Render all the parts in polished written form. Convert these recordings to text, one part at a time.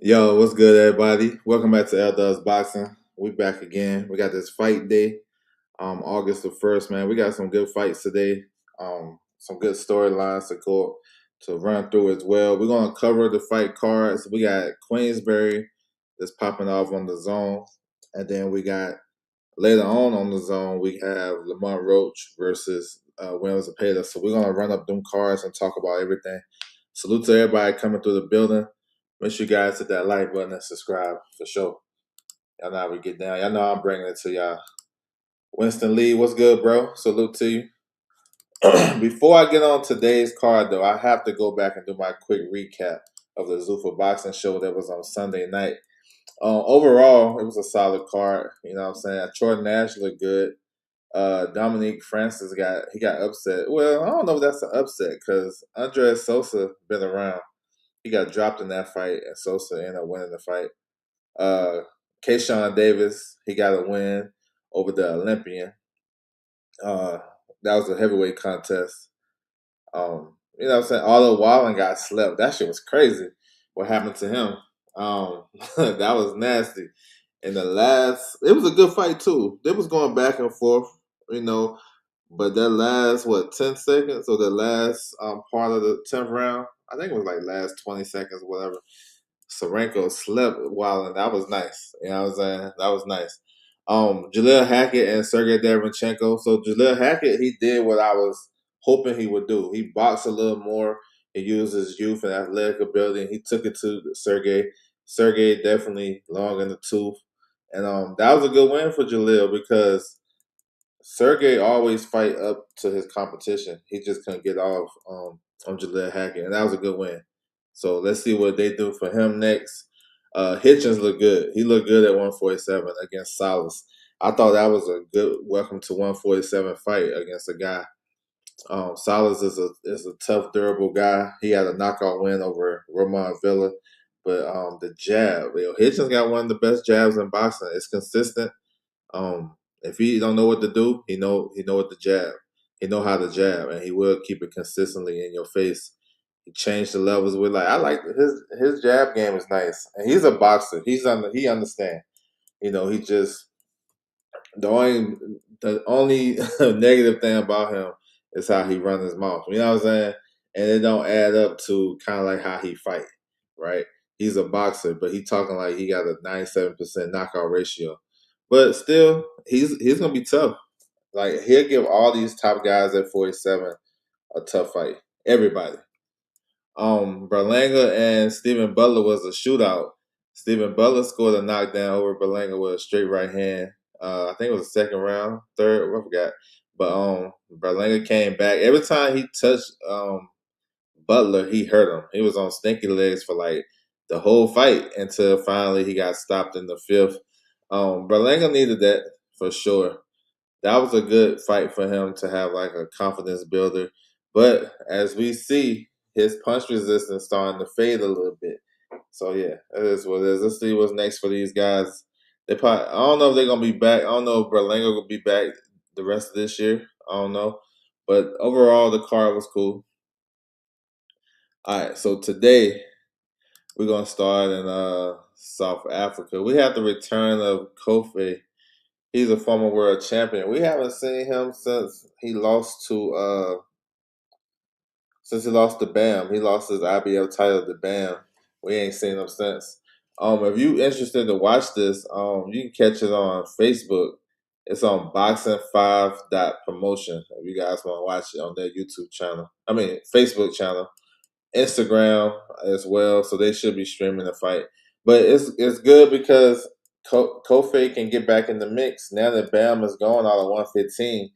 Yo, what's good, everybody? Welcome back to L Dubs Boxing. We back again. We got this fight day, August the 1st, man. We got some good fights today. Some good storylines to run through as well. We're gonna cover the fight cards. We got Queensberry that's popping off on the zone, and then we got later on the zone we have Lamont Roach versus Williams Zepeda. So we're gonna run up them cards and talk about everything. Salute to everybody coming through the building. Make sure you guys hit that like button and subscribe for sure. Y'all know how we get down. Y'all know I'm bringing it to y'all. Winston Lee, what's good, bro? Salute to you. Before I get on today's card, though, I have to go back and do my quick recap of the Zuffa boxing show that was on Sunday night. Overall, it was a solid card. You know what I'm saying? Troy Nash looked good. Dominique Francis got upset. Well, I don't know if that's an upset because Andres Sosa been around. He got dropped in that fight, and Sosa ended up winning the fight. Uh, Kayshawn Davis, he got a win over the Olympian. Uh, that was a heavyweight contest. You know what I'm saying? Although Wallen got slept. That shit was crazy. What happened to him? That was nasty. And it was a good fight too. They was going back and forth, you know, but that last 10 seconds or the last part of the 10th round, I think it was like last 20 seconds or whatever. Sorenko slept while, and that was nice. You know what I'm saying? That was nice. Jaleel Hackett and Sergey Derevchenko. So Jaleel Hackett, he did what I was hoping he would do. He boxed a little more. He used his youth and athletic ability, and he took it to Sergey. Sergey definitely long in the tooth, and that was a good win for Jaleel because Sergey always fight up to his competition. He just couldn't get off on Jaleel Hackett, and that was a good win. So let's see what they do for him next. Hitchens looked good. He looked good at 147 against Salas. I thought that was a good welcome to 147 fight against a guy. Salas is a tough, durable guy. He had a knockout win over Roman Villa, but the jab, Hitchens got one of the best jabs in boxing. It's consistent. If he don't know what to do, he know what to jab. He know how to jab, and he will keep it consistently in your face. He changed the levels with I like his jab game is nice, and he's a boxer. He understand. He just the only negative thing about him is how he run his mouth. You know what I'm saying? And it don't add up to kind of like how he fight, right? He's a boxer, but he talking like he got a 97% knockout ratio. But still, he's gonna be tough. Like he'll give all these top guys at 47 a tough fight. Everybody. Berlanga and Stephen Butler was a shootout. Stephen Butler scored a knockdown over Berlanga with a straight right hand. I think it was the second round, third, I forgot. But Berlanga came back. Every time he touched Butler, he hurt him. He was on stinky legs for like the whole fight until finally he got stopped in the fifth. Berlanga needed that for sure. That was a good fight for him to have like a confidence builder. But as we see, his punch resistance starting to fade a little bit. So yeah, that is what it is. Let's see what's next for these guys. I don't know if they're gonna be back. I don't know if Berlanga will be back the rest of this year. I don't know. But overall the card was cool. Alright, so today we're gonna start in South Africa. We have the return of Kofi. He's a former world champion. We haven't seen him since he lost to Bam. He lost his IBF title to Bam. We ain't seen him since. If you interested to watch this, you can catch it on Facebook. It's on boxing5.promotion. If you guys want to watch it on their YouTube channel. I mean Facebook channel. Instagram as well, so they should be streaming the fight. But it's good because Kofi can get back in the mix now that Bam is gone out of 115.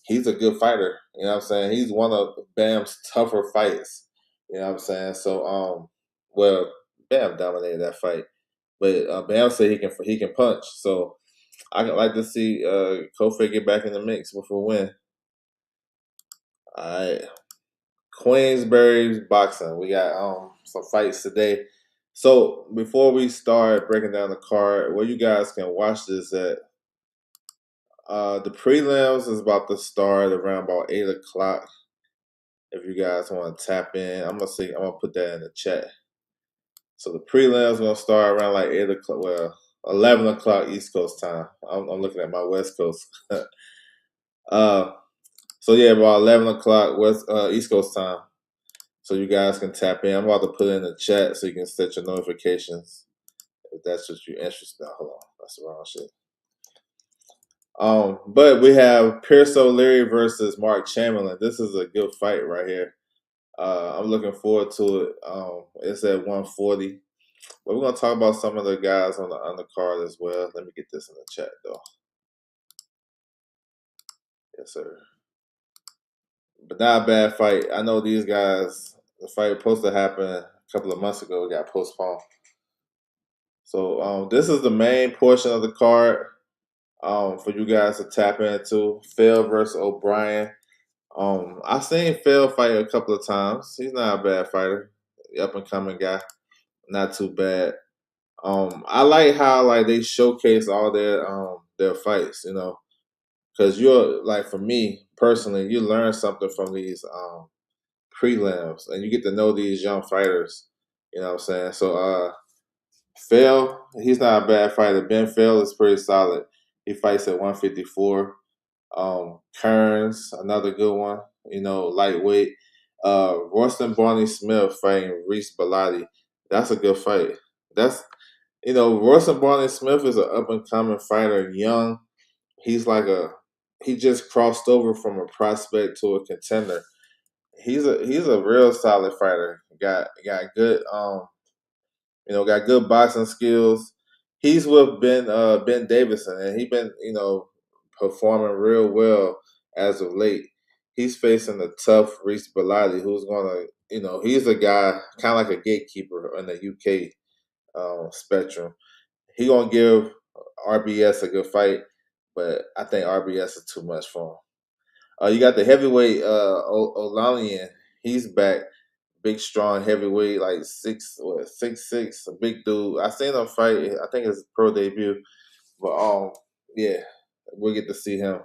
He's a good fighter. You know what I'm saying? He's one of Bam's tougher fights. You know what I'm saying? So well, Bam dominated that fight, but Bam said he can punch. So I would like to see Kofi get back in the mix with a win. All right. Queensberry's boxing. We got some fights today. So before we start breaking down the card, where you guys can watch this at, the prelims is about to start around about 8 o'clock. If you guys want to tap in, I'm gonna put that in the chat. So the prelims gonna start around like 8 o'clock. Well, 11 o'clock East Coast time. I'm looking at my West Coast. uh, so yeah, about 11 o'clock East Coast time. So you guys can tap in. I'm about to put it in the chat so you can set your notifications if that's what you're interested in. Hold on, that's the wrong shit. But we have Pierce O'Leary versus Mark Chamberlain. This is a good fight right here. I'm looking forward to it. It's at 140. But we're gonna talk about some of the guys on the undercard as well. Let me get this in the chat though. Yes, sir. But not a bad fight. I know these guys. The fight was supposed to happen a couple of months ago. It got postponed. So this is the main portion of the card for you guys to tap into. Phil versus O'Brien. I've seen Phil fight a couple of times. He's not a bad fighter. Up and coming guy. Not too bad. I like how like they showcase all their fights, you know, because you're like for me personally, you learn something from these prelims, and you get to know these young fighters. You know what I'm saying? So Phil, he's not a bad fighter. Ben Phil is pretty solid. He fights at 154. Kearns, another good one. You know, lightweight. Royston Barney Smith fighting Reese Bellotti. That's a good fight. That's Royston Barney Smith is an up and coming fighter, young. He's like he just crossed over from a prospect to a contender. He's a real solid fighter. Got good got good boxing skills. He's with Ben Davison, and he been performing real well as of late. He's facing a tough Reese Bellotti, who's gonna he's a guy kind of like a gatekeeper in the UK spectrum. He gonna give RBS a good fight, but I think RBS is too much for him. You got the heavyweight Olanian. He's back. Big, strong heavyweight, like 6'6", a big dude. I seen him fight. I think it's pro debut, but yeah, we'll get to see him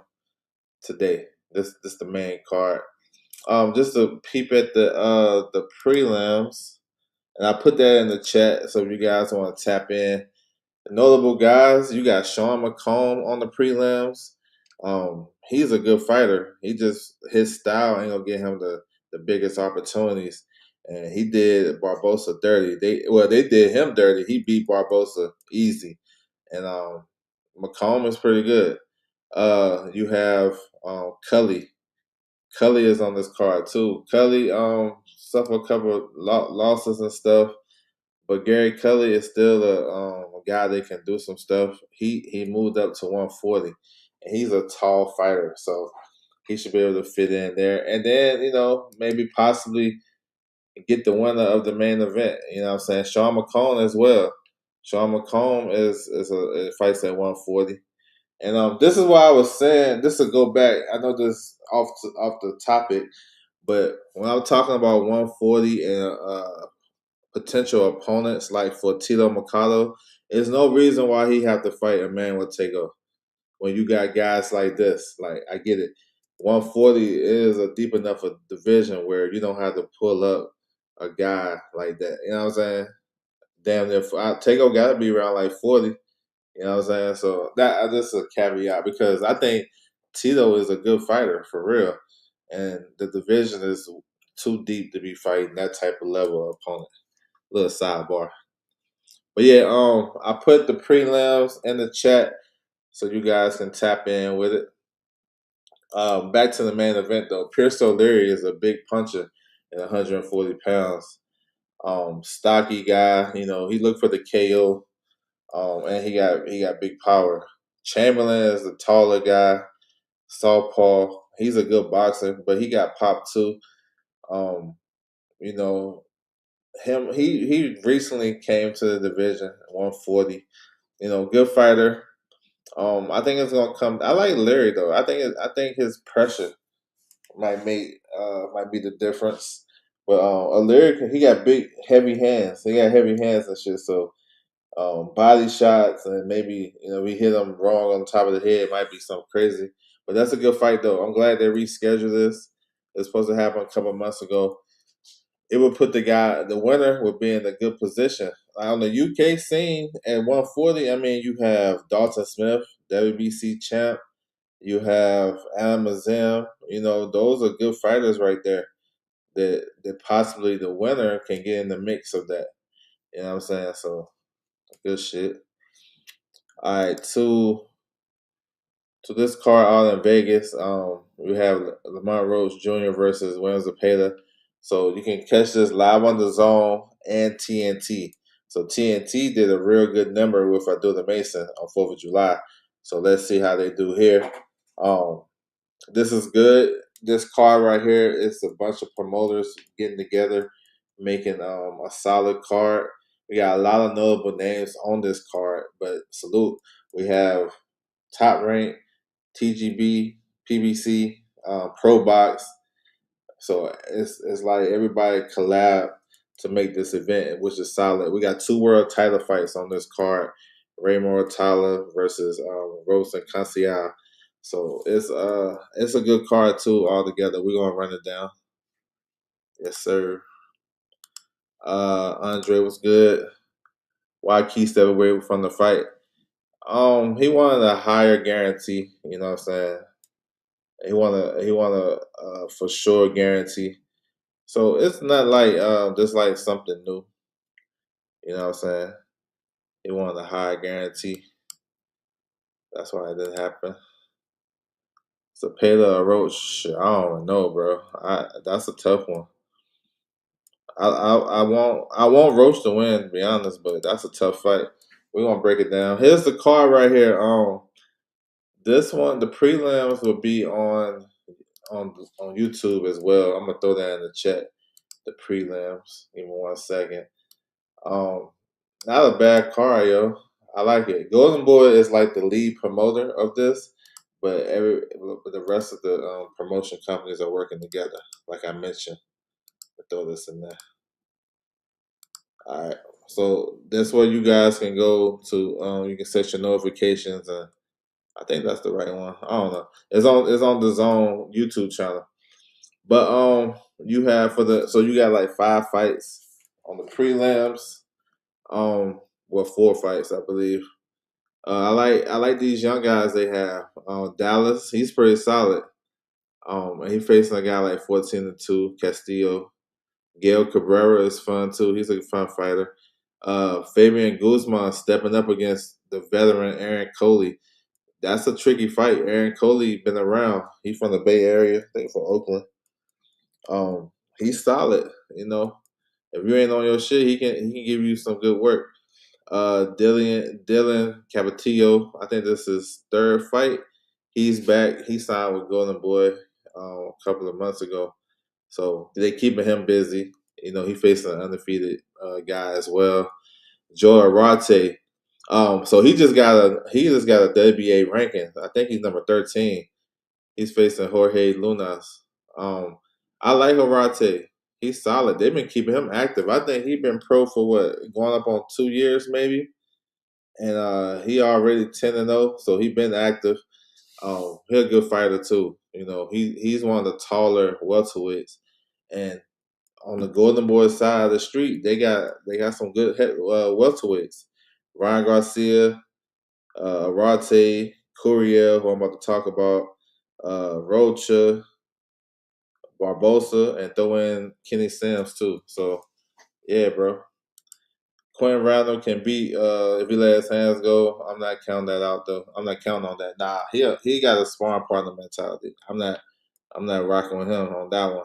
today. This the main card. Just to peep at the prelims, and I put that in the chat. So if you guys want to tap in, notable guys, you got Sean McComb on the prelims. He's a good fighter. His style ain't gonna get him the biggest opportunities. And he did Barbosa dirty. They did him dirty. He beat Barbosa easy. And McComb is pretty good. You have Cully. Cully is on this card too. Cully suffered a couple of losses and stuff. But Gary Cully is still a guy that can do some stuff. He moved up to 140, and he's a tall fighter, so he should be able to fit in there. And then maybe possibly get the winner of the main event. You know what I'm saying? Sean McComb as well. Sean McComb fights at 140. And this is why I was saying this to go back. I know this off the topic, but when I was talking about 140 and potential opponents like for Tito Mercado, there's no reason why he have to fight Emmanuel Tego when you got guys like this. Like, I get it. 140 is a deep enough a division where you don't have to pull up a guy like that. You know what I'm saying? Damn near Tego got to be around like 40. You know what I'm saying? So that just a caveat because I think Tito is a good fighter for real, and the division is too deep to be fighting that type of level of opponent. Little sidebar. But yeah, I put the prelims in the chat so you guys can tap in with it. Back to the main event though. Pierce O'Leary is a big puncher at 140 pounds. Stocky guy, he looked for the KO. And he got big power. Chamberlain is the taller guy, southpaw. He's a good boxer, but he got popped too. You know, he recently came to the division 140. Good fighter. I think it's gonna come. I like Larry though. I think his pressure might be the difference. But Larry, he got big, heavy hands. He got heavy hands and shit. So body shots and maybe we hit him wrong on top of the head. It might be something crazy. But that's a good fight though. I'm glad they rescheduled this. It's supposed to happen a couple months ago. it would put the winner would be in a good position. On the UK scene at 140, I mean, you have Dalton Smith, WBC champ. You have Adam Azam. You know, those are good fighters right there. That possibly the winner can get in the mix of that. You know what I'm saying? So good shit. All right, to this card out in Vegas, we have Lamont Roach Jr. versus Williams Zepeda. So you can catch this live on the Zone and TNT. So TNT did a real good number with Abdullah Mason on 4th of July. So let's see how they do here. Um, this is good. This card right here is a bunch of promoters getting together, making a solid card. We got a lot of notable names on this card, but salute. We have Top Rank, TGB, PBC, Pro Box. So it's like everybody collab to make this event, which is solid. We got 2 world title fights on this card: Raymond Tyler versus Rosen Canciel. So it's a good card too altogether. We're gonna run it down. Yes, sir. Andre was good. Why Key step away from the fight? He wanted a higher guarantee. You know what I'm saying? He want a for sure guarantee. So it's not like just like something new. You know what I'm saying? He wanted a high guarantee. That's why it didn't happen. So Payla or Roach, I don't know, bro. That's a tough one. I want Roach to win, to be honest, but that's a tough fight. We're gonna break it down. Here's the card right here. This one, the prelims will be on YouTube as well. I'm gonna throw that in the chat. The prelims. Give me 1 second. Um, Not a bad card, yo. I like it. Golden Boy is like the lead promoter of this, but the rest of the promotion companies are working together. Like I mentioned, I throw this in there. All right. So that's where you guys can go to. You can set your notifications, and I think that's the right one. I don't know. It's on the Zone YouTube channel. But you have so you got like 5 fights on the prelims. Well, 4 fights, I believe. I like these young guys they have. Dallas, he's pretty solid. And he facing a guy like 14-2, Castillo. Gail Cabrera is fun too. He's a fun fighter. Fabian Guzman stepping up against the veteran Aaron Coley. That's a tricky fight. Aaron Coley been around. He's from the Bay Area, I think from Oakland. He's solid. You know, if you ain't on your shit, he can give you some good work. Dylan Capetillo, I think this is his 3rd fight. He's back. He signed with Golden Boy a couple of months ago, so they keeping him busy. You know, he facing an undefeated guy as well, Joe Arate. So he just got a WBA ranking. I think he's number 13. He's facing Jorge Lunas. I like Arate. He's solid. They've been keeping him active. I think he's been pro for what, going up on 2 years maybe, and he already 10-0, so he been active. He's a good fighter too. You know, he's one of the taller welterweights, and on the Golden Boy side of the street, they got some good welterweights. Ryan Garcia, Arate, Curiel, who I'm about to talk about, Rocha, Barbosa, and throw in Kenny Sims too. So yeah, bro. Quinn Randall can beat if he let his hands go. I'm not counting that out though. I'm not counting on that. Nah, he got a sparring partner mentality. I'm not rocking with him on that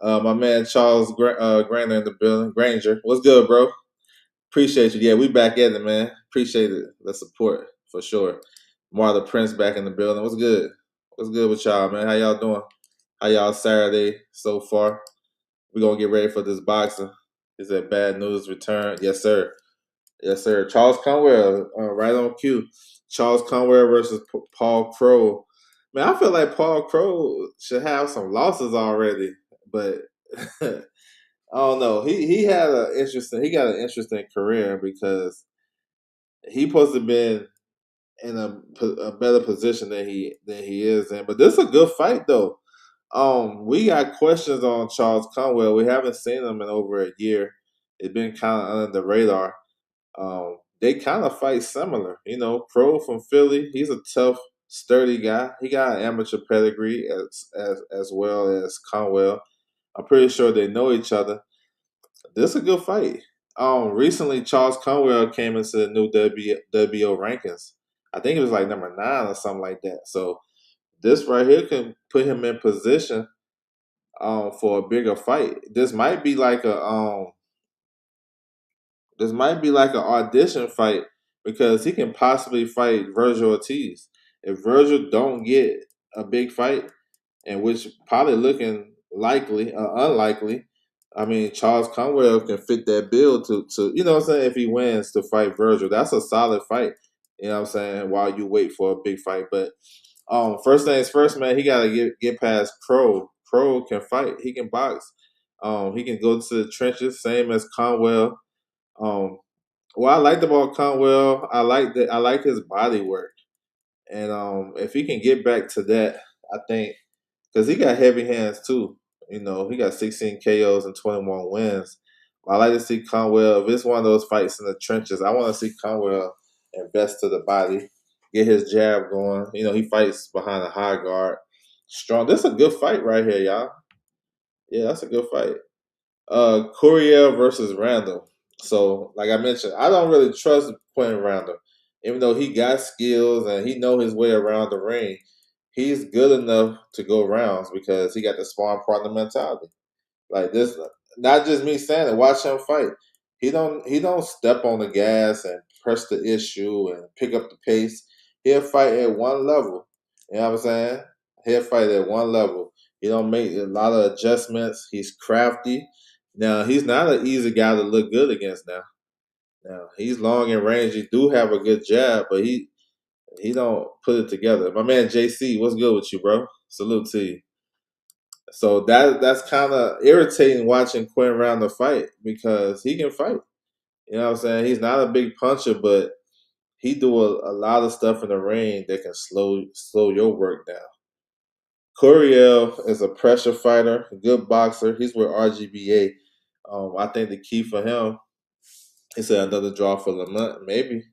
one. My man Charles Granger in the building. Granger, what's good, bro? Appreciate you. Yeah, we back at it, man. Appreciate it. The support for sure. Marla Prince back in the building. What's good? What's good with y'all, man? How y'all doing? How y'all Saturday so far? We gonna get ready for this boxing. Is that bad news return? Yes, sir. Yes, sir. Charles Conwell, right on cue. Charles Conwell versus Paul Crow. Man, I feel like Paul Crow should have some losses already, but I don't know. He got an interesting career because he supposed to been in a better position than he is in. But this is a good fight though. We got questions on Charles Conwell. We haven't seen him in over a year. It's been kind of under the radar. They kind of fight similar. Crow from Philly, he's a tough, sturdy guy. He got an amateur pedigree as well as Conwell. I'm pretty sure they know each other. This is a good fight. Recently Charles Conwell came into the new WBO rankings. I think it was like number 9 or something like that. So this right here can put him in position for a bigger fight. This might be like an audition fight because he can possibly fight Virgil Ortiz. If Virgil don't get a big fight, and which probably looking likely, unlikely. I mean, Charles Conwell can fit that bill to you know what I'm saying. If he wins to fight Virgil, that's a solid fight. You know what I'm saying. While you wait for a big fight, but first things first, man, he gotta get past Crow. Crow can fight. He can box. He can go to the trenches, same as Conwell. Um, what I liked about Conwell, I like his body work, and if he can get back to that, I think because he got heavy hands too. He got 16 KOs and 21 wins. I like to see Conwell. If it's one of those fights in the trenches, I want to see Conwell invest to the body, get his jab going. He fights behind a high guard, strong. This is a good fight right here, y'all. Yeah, that's a good fight. Courier versus Randall. So, like I mentioned, I don't really trust Quentin Randall, even though he got skills and he know his way around the ring. He's good enough to go rounds because he got the sparring partner mentality. Like this, not just me saying it. Watch him fight. He don't step on the gas and press the issue and pick up the pace. He'll fight at one level. You know what I'm saying? He'll fight at one level. He don't make a lot of adjustments. He's crafty. Now he's not an easy guy to look good against. Now he's long and range. He do have a good jab, but he don't put it together. My man JC, what's good with you, bro? Salute to you. So that's kind of irritating watching Quinn Rounder fight because he can fight. You know what I'm saying? He's not a big puncher, but he do a lot of stuff in the ring that can slow your work down. Curiel is a pressure fighter, a good boxer. He's with RGBA. I think the key for him is another draw for Lamont. Maybe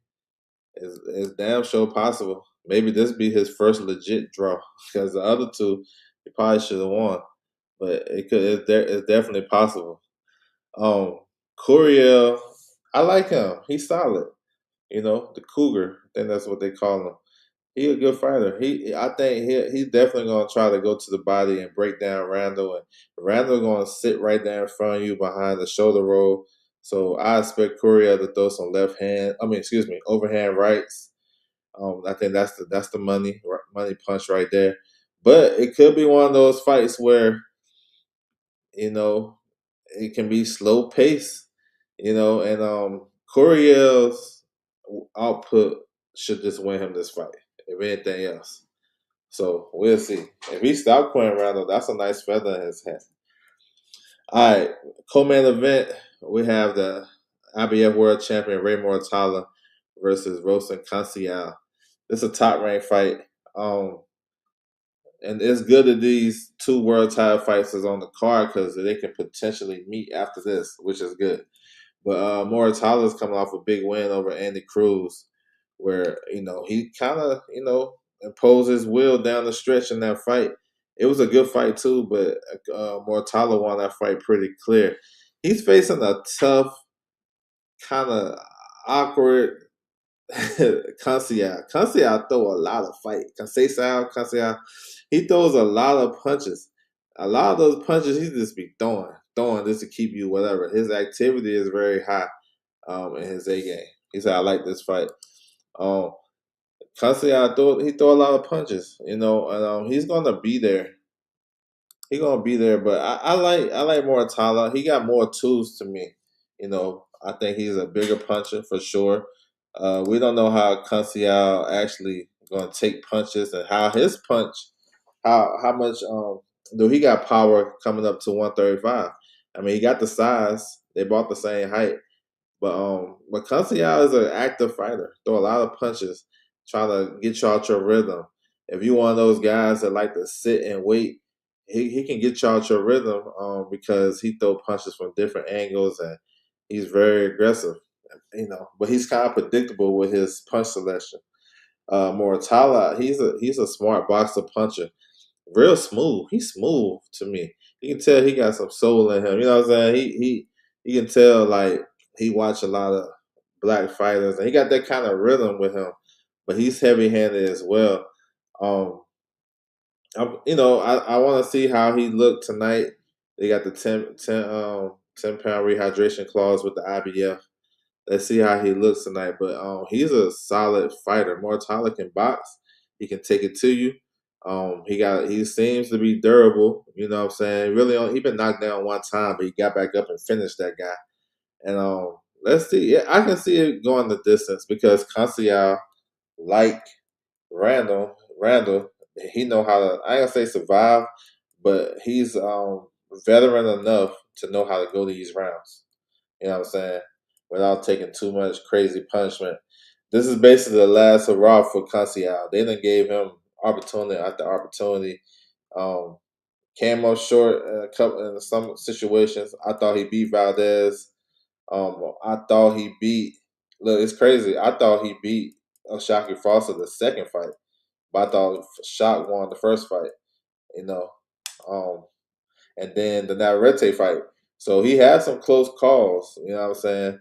it's damn sure possible. Maybe this be his first legit draw because the other two he probably should have won, but it's definitely possible. Um, Curiel, I like him. He's solid. The Cougar. I think that's what they call him. He a good fighter. I think he's definitely gonna try to go to the body and break down Randall, and Randall gonna sit right there in front of you behind the shoulder roll. So I expect Curiel to throw some left hand. I mean, excuse me, overhand rights. I think that's the money punch right there. But it could be one of those fights where you know it can be slow pace, and Coriel's output should just win him this fight, if anything else. So we'll see. If he stop Quinn Randall, that's a nice feather in his hat. All right, co-main event, we have the IBF World Champion Ray Mortala versus Rosen Canciel. This is a top ranked fight. Um, and it's good that these two world title fights is on the card because they can potentially meet after this, which is good. But Moritala's coming off a big win over Andy Cruz, where he kind of imposed his will down the stretch in that fight. It was a good fight too, but Moritala won that fight pretty clear. He's facing a tough, kind of awkward Canciel. Canciel throw a lot of fight. Canciel, he throws a lot of punches. A lot of those punches he just be throwing just to keep you whatever. His activity is very high in his A game. He said, "I like this fight." Um, Canciel he throw a lot of punches, and he's gonna be there. He's gonna be there, but I like Moritala. He got more tools to me. I think he's a bigger puncher for sure. We don't know how Canciel actually going to take punches and how his punch, how much do he got power coming up to 135. I mean, he got the size. They bought the same height, but Canciel is an active fighter. Throw a lot of punches, trying to get you out your rhythm. If you one of those guys that like to sit and wait he can get you out your rhythm because he throw punches from different angles and he's very aggressive. But he's kind of predictable with his punch selection. Mortala, he's a smart boxer puncher, real smooth. He's smooth to me. You can tell he got some soul in him. You know what I'm saying? He can tell like he watch a lot of black fighters and he got that kind of rhythm with him. But he's heavy handed as well. Um, I want to see how he looked tonight. They got the 10 pound rehydration clause with the IBF. Let's see how he looks tonight. But he's a solid fighter. Mortala can box. He can take it to you. He seems to be durable. You know what I'm saying? Really, he been knocked down one time, but he got back up and finished that guy. And let's see. Yeah, I can see it going the distance because Conceição, like Randall, he know how to. I ain't gonna say survive, but he's veteran enough to know how to go these rounds. You know what I'm saying? Without taking too much crazy punishment. This is basically the last hurrah for Conceição. They done gave him opportunity after opportunity. Um, Came up short in some situations. I thought he beat Valdez. I thought he beat. Look, it's crazy. I thought he beat Shaki Foster the second fight, but I thought Shock won the first fight. You know, um, and then the Navarrete fight. So he had some close calls. You know what I'm saying?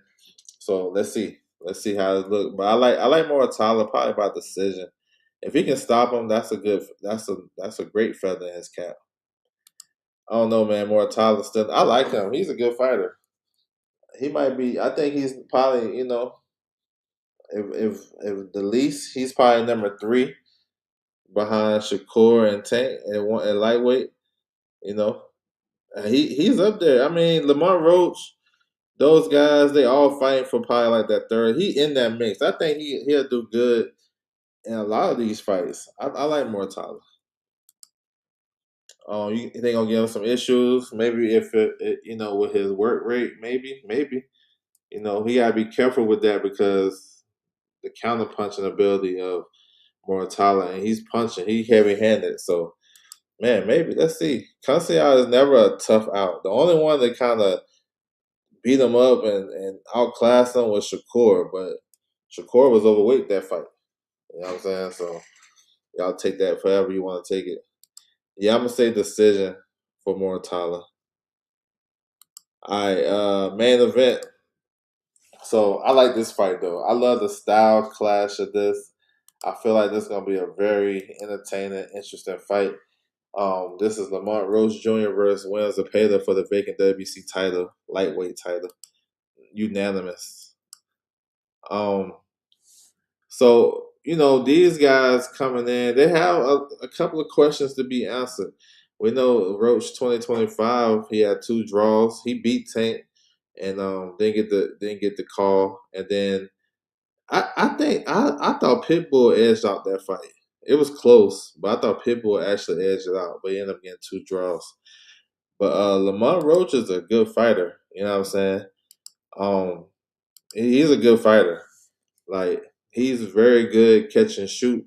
So let's see. Let's see how it look. But I like Moratala probably by decision. If he can stop him, that's a great feather in his cap. I don't know, man. Moratala still I like him. He's a good fighter. He might be I think he's probably, if the least, he's probably number three behind Shakur and Tank at lightweight, you know. And he's up there. I mean, Lamont Roach, those guys, they all fighting for probably like that third. He in that mix. I think he'll do good in a lot of these fights. I like Mortala. You think gonna give him some issues? Maybe if with his work rate, maybe. He gotta be careful with that because the counter punching ability of Mortala, and he's punching, he heavy handed. So man, maybe let's see. Conceição is never a tough out. The only one that kind of beat him up and outclassed him was Shakur, but Shakur was overweight that fight. You know what I'm saying? So y'all take that forever you want to take it. Yeah, I'm gonna say decision for Mortala. All right, main event. So I like this fight though. I love the style clash of this. I feel like this is gonna be a very entertaining, interesting fight. This is Lamont Roach Jr. versus William Zepeda for the vacant WBC title, lightweight title, unanimous. Um, so these guys coming in, they have a couple of questions to be answered. We know Roach 2025, he had two draws. He beat Tank and didn't get the call, and then I thought Pitbull edged out that fight. It was close, but I thought Pitbull actually edged it out, but he ended up getting two draws. But Lamont Roach is a good fighter. You know what I'm saying? Um, he's a good fighter. Like he's very good catch and shoot.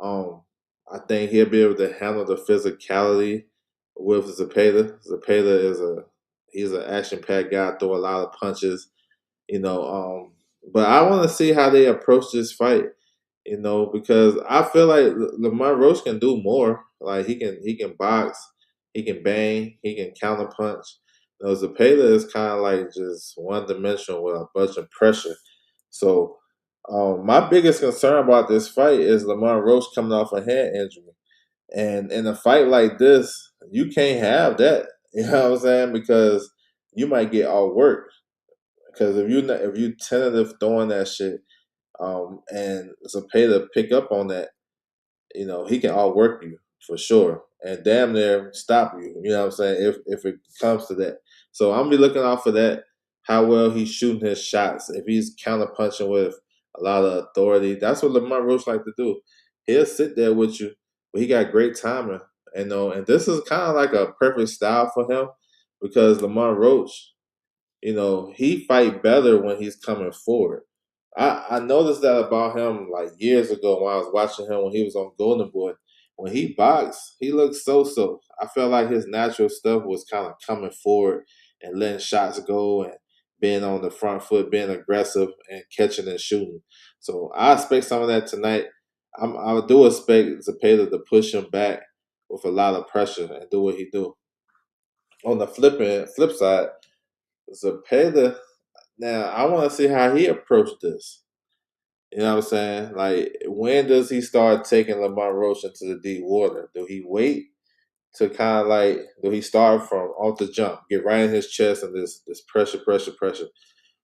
Um, I think he'll be able to handle the physicality with Zepeda. Zepeda he's an action packed guy, throw a lot of punches. But I want to see how they approach this fight. Because I feel like Lamar Roach can do more. Like he can box, he can bang, he can counter punch. Zepeda is kind of like just one dimensional with a bunch of pressure. So my biggest concern about this fight is Lamar Roach coming off a head injury, and in a fight like this, you can't have that. You know what I'm saying? Because you might get outworked. Because if you tentative throwing that shit, and Zepeda pick up on that, he can outwork you for sure and damn near stop you. You know what I'm saying? If it comes to that. So I'm gonna be looking out for that, how well he's shooting his shots. If he's counter punching with a lot of authority. That's what Lamont Roach like to do. He'll sit there with you, but he got great timing. And this is kind of like a perfect style for him because Lamont Roach, he fight better when he's coming forward. I noticed that about him like years ago when I was watching him when he was on Golden Boy. when he boxed, he looked so. I felt like his natural stuff was kind of coming forward and letting shots go and being on the front foot, being aggressive and catching and shooting. So I expect some of that tonight. I do expect Zepeda to push him back with a lot of pressure and do what he do. On the flip side, Zepeda. Now I want to see how he approached this. You know what I'm saying? Like, when does he start taking Lamont Roach into the deep water? Do he wait to kind of like, do he start from off the jump, get right in his chest and this pressure,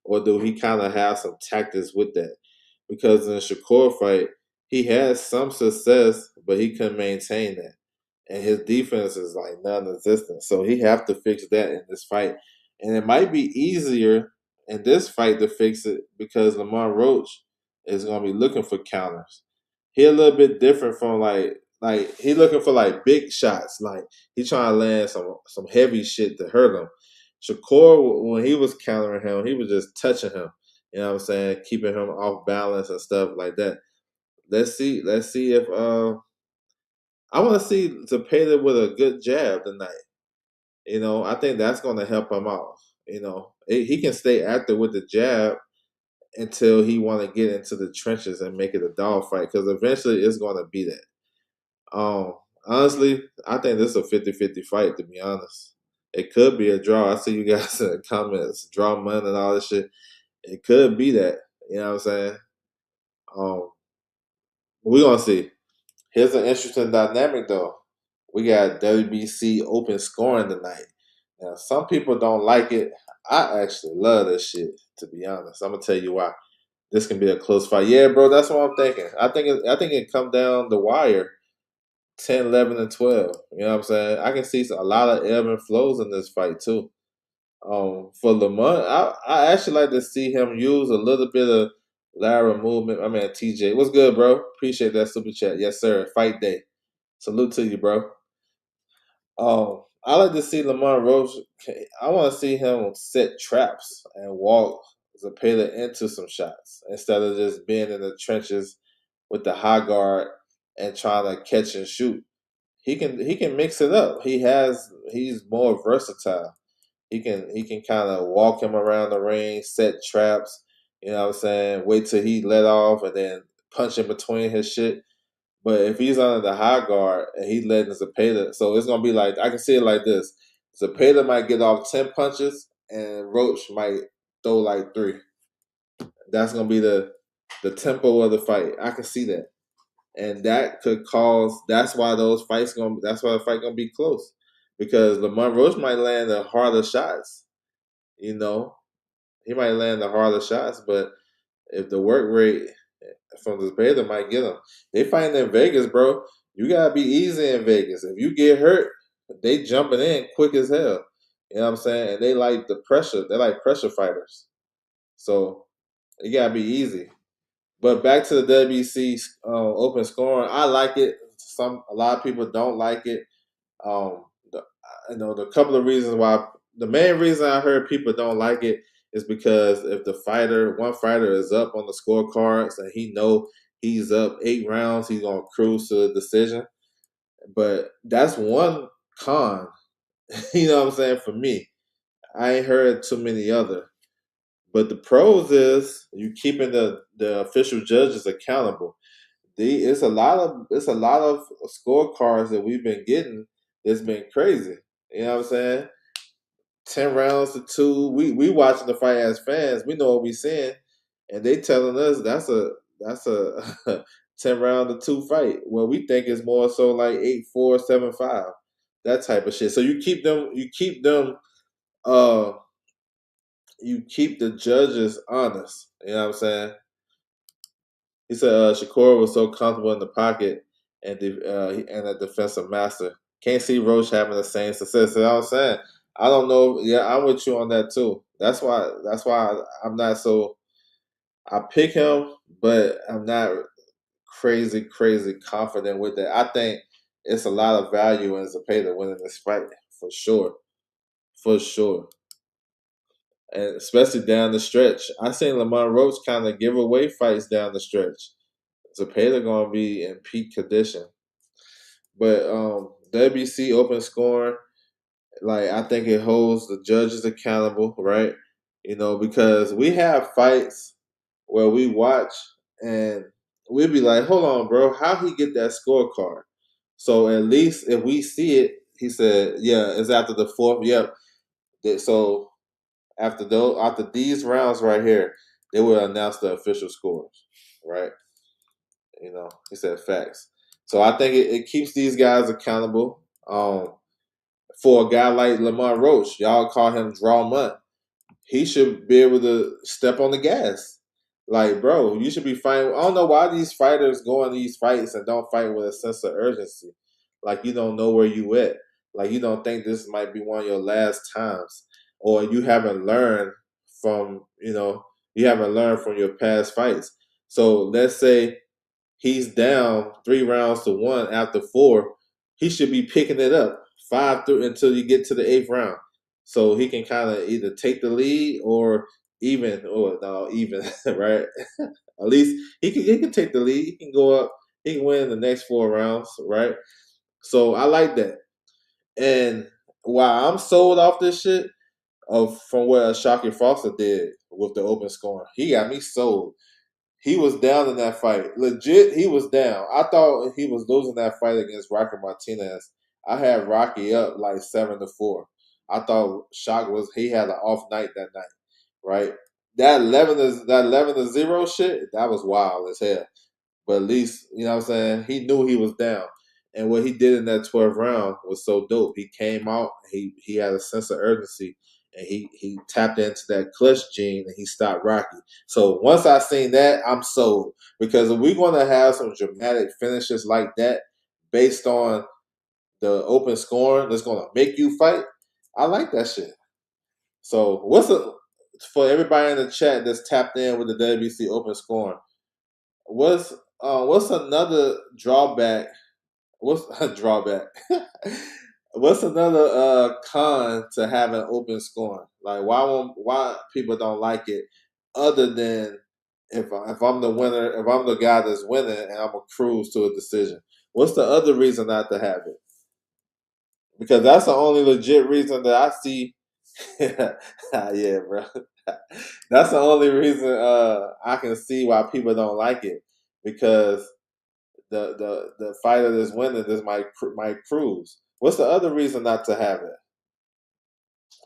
or do he kind of have some tactics with that? Because in the Shakur fight, he had some success, but he couldn't maintain that, and his defense is like non-existent. So he have to fix that in this fight, and it might be easier in this fight to fix it because Lamont Roach is going to be looking for counters. He a little bit different from like he looking for like big shots. Like he trying to land some heavy shit to hurt him. Shakur, when he was countering him, he was just touching him. You know what I'm saying? Keeping him off balance and stuff like that. Let's see if I want to see Zepeda with a good jab tonight. You know, I think that's going to help him out. You know, he can stay active with the jab until he want to get into the trenches and make it a dog fight because eventually it's going to be that. Um, Honestly, I think this is a 50-50 fight, to be honest. It could be a draw. I see you guys in the comments, draw money and all this shit. It could be that. You know what I'm saying? Um, we're gonna see. Here's an interesting dynamic though. We got WBC open scoring tonight. Now some people don't like it. I actually love this shit, to be honest. I'm gonna tell you why. This can be a close fight. Yeah, bro, that's what I'm thinking. I think it come down the wire 10, 11, and 12. You know what I'm saying? I can see a lot of ebb and flows in this fight too. For Lamont, I actually like to see him use a little bit of lateral movement. I mean, TJ, what's good, bro? Appreciate that super chat. Yes, sir. Fight day. Salute to you, bro. I like to see Lamont Roach. I want to see him set traps and walk Zepeda into some shots instead of just being in the trenches with the high guard and trying to catch and shoot. He can mix it up. He's more versatile. He can kind of walk him around the ring, set traps. You know what I'm saying? Wait till he let off and then punch in between his shit. But if he's under the high guard and he letting Zepeda, so it's gonna be like I can see it like this: Zepeda might get off 10 punches and Roach might throw like 3. That's gonna be the tempo of the fight. I can see that, and that could cause. That's why the fight gonna be close because Lamont Roach might land the harder shots. You know, he might land the harder shots, but if the work rate from this Baylor might get him. They fighting in Vegas, bro. You gotta be easy in Vegas. If you get hurt, they jumping in quick as hell. You know what I'm saying? And they like the pressure. They like pressure fighters. So you gotta be easy. But back to the WBC open scoring, I like it. A lot of people don't like it. Um, the, I know the couple of reasons why. The main reason I heard people don't like it is because if one fighter is up on the scorecards and he know he's up 8 rounds, he's gonna cruise to a decision. But that's one con. You know what I'm saying? For me, I ain't heard too many other. But the pros is you keeping the official judges accountable. It's a lot of scorecards that we've been getting that's been crazy. You know what I'm saying? 10 rounds to 2. We watching the fight as fans. We know what we seeing, and they telling us that's a 10 round to 2 fight. Well, we think it's more so like 8-4, 7-5, that type of shit. So uh you keep the judges honest. You know what I'm saying? He said Shakur was so comfortable in the pocket and a defensive master. Can't see Roach having the same success. You know what I'm saying? I don't know. Yeah, I'm with you on that too. That's why I'm not so. I pick him, but I'm not crazy confident with that. I think it's a lot of value in Zepeda winning this fight for sure, and especially down the stretch. I seen Lamont Roach kind of give away fights down the stretch. Zepeda gonna be in peak condition. But WBC open scoring, like I think it holds the judges accountable, right? Because we have fights where we watch and we'd be like, "Hold on, bro, how he get that scorecard?" So at least if we see it, he said, "Yeah, it's after the fourth." Yep. So after these rounds right here, they will announce the official scores, right? He said facts. So I think it keeps these guys accountable. For a guy like Lamont Roach, y'all call him Draw Mutt. He should be able to step on the gas. Like, bro, you should be fighting. I don't know why these fighters go in these fights and don't fight with a sense of urgency. Like, you don't know where you at. Like, you don't think this might be one of your last times, or you haven't learned from your past fights. So let's say he's down 3 rounds to 1 after 4, he should be picking it up 5 through until you get to the 8th round. So he can kind of either take the lead or even, right? At least he can take the lead. He can go up. He can win the next 4 rounds, right? So I like that. And while I'm sold off this shit of from what Shockey Foster did with the open scoring, he got me sold. He was down in that fight. Legit, he was down. I thought he was losing that fight against Rocky Martinez. I had Rocky up like 7-4. I thought he had an off night that night, right? That 11-0 shit, that was wild as hell. But at least, you know what I'm saying, he knew he was down. And what he did in that 12th round was so dope. He came out, he had a sense of urgency, and he tapped into that clutch gene and he stopped Rocky. So once I seen that, I'm sold. Because if we're gonna have some dramatic finishes like that based on the open scoring that's gonna make you fight, I like that shit. So for everybody in the chat that's tapped in with the WBC open scoring, what's another drawback? What's a drawback? What's another con to having open scoring? Like why people don't like it, other than if I'm the winner, if I'm the guy that's winning and I'm a cruise to a decision. What's the other reason not to have it? Because that's the only legit reason that I see. Yeah, bro. That's the only reason I can see why people don't like it, because the fighter that's winning this might cruise. What's the other reason not to have it?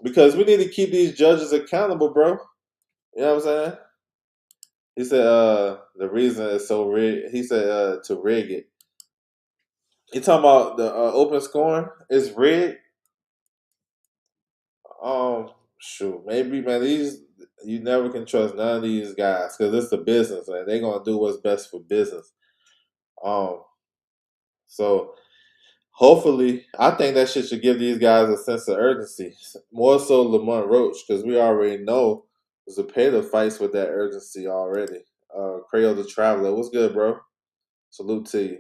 Because we need to keep these judges accountable, bro. You know what I'm saying? He said the reason is so rigged. He said to rig it. You talking about the open scoring is rigged? Shoot, maybe, man. These you never can trust none of these guys because it's the business, man. They're gonna do what's best for business. Um, so hopefully, I think that shit should give these guys a sense of urgency. More so Lamont Roach, because we already know Zepeda fights with that urgency already. Creole the Traveler, what's good, bro? Salute to you.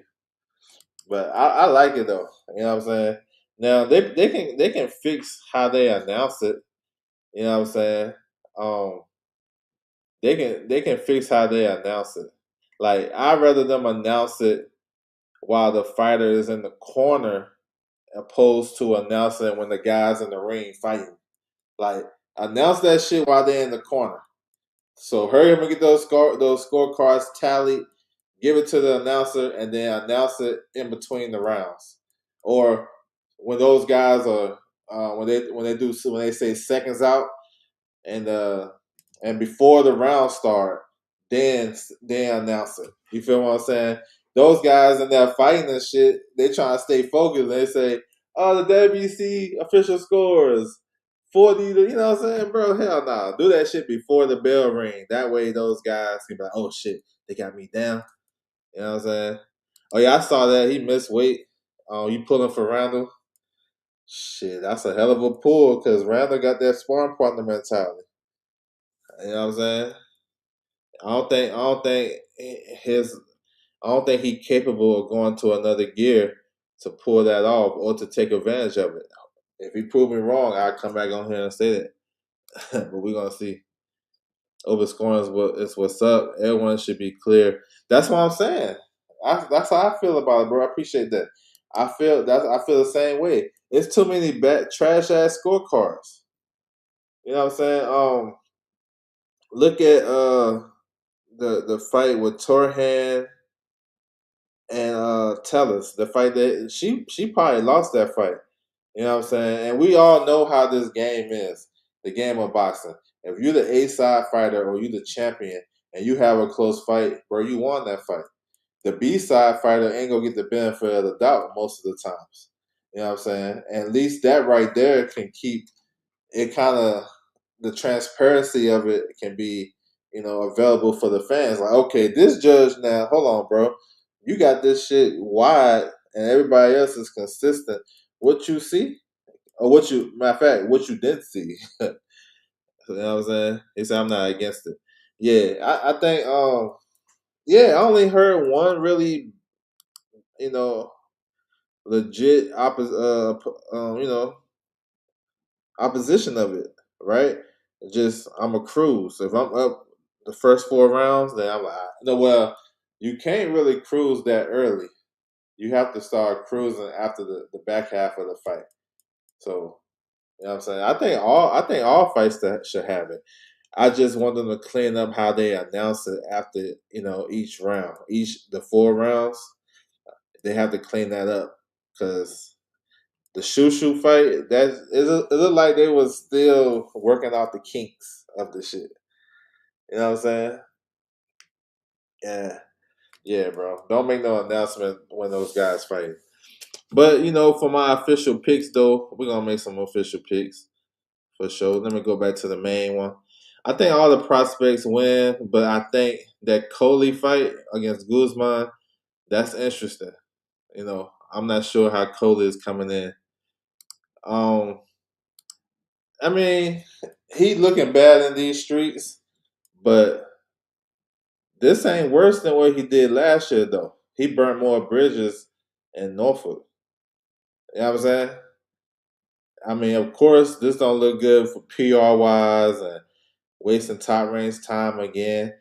But I like it though. You know what I'm saying? Now they can fix how they announce it. You know what I'm saying? Um, they can fix how they announce it. Like I'd rather them announce it while the fighter is in the corner opposed to announcing when the guys in the ring fighting. Like announce that shit while they're in the corner. So hurry up and get those scorecards tallied. Give it to the announcer, and then announce it in between the rounds, or when those guys are when they say seconds out, and before the round start, then announce it. You feel what I'm saying? Those guys in there fighting and shit, they trying to stay focused. They say, "Oh, the WC official scores 40." You know what I'm saying, bro? Hell no. Nah. Do that shit before the bell ring. That way, those guys can be like, "Oh shit, they got me down." You know what I'm saying? Oh yeah, I saw that he missed weight. You pulling for Randall? Shit, that's a hell of a pull because Randall got that sparring partner mentality. You know what I'm saying? His I don't think he's capable of going to another gear to pull that off or to take advantage of it. If he prove me wrong, I'll come back on here and say that. But we're gonna see. Overscoring is what's up. Everyone should be clear. That's what I'm saying. That's how I feel about it, bro. I appreciate that. I feel the same way. It's too many trash ass scorecards. You know what I'm saying? Look at the fight with Torhan and Tellus. The fight that she probably lost that fight. You know what I'm saying? And we all know how this game is, the game of boxing. If you're the A side fighter or you're the champion and you have a close fight, bro, you won that fight. The B side fighter ain't gonna get the benefit of the doubt most of the times. You know what I'm saying? And at least that right there can keep it kind of, the transparency of it can be, available for the fans. Like, okay, this judge now, hold on, bro. You got this shit wide and everybody else is consistent. What you see? Or matter of fact, what you didn't see. You know what I'm saying? He said, I'm not against it. Yeah, I think, yeah, I only heard one really, you know, legit opposition of it, right? Just I'm a cruise. If I'm up the first 4 rounds, then I'm like, no, well, you can't really cruise that early. You have to start cruising after the back half of the fight. So, you know what I'm saying? I think all fights that should have it. I just want them to clean up how they announce it after, each round. The 4 rounds, they have to clean that up because the shoo fight, it looked like they was still working out the kinks of the shit. You know what I'm saying? Yeah, yeah, bro. Don't make no announcement when those guys fight. But for my official picks, though, we're gonna make some official picks for sure. Let me go back to the main one. I think all the prospects win, but I think that Coley fight against Guzman, that's interesting. I'm not sure how Coley is coming in. Um, I mean, he looking bad in these streets, but this ain't worse than what he did last year, though. He burnt more bridges in Norfolk. You know what I'm saying? I mean, of course, this don't look good for PR wise and wasting top range time again,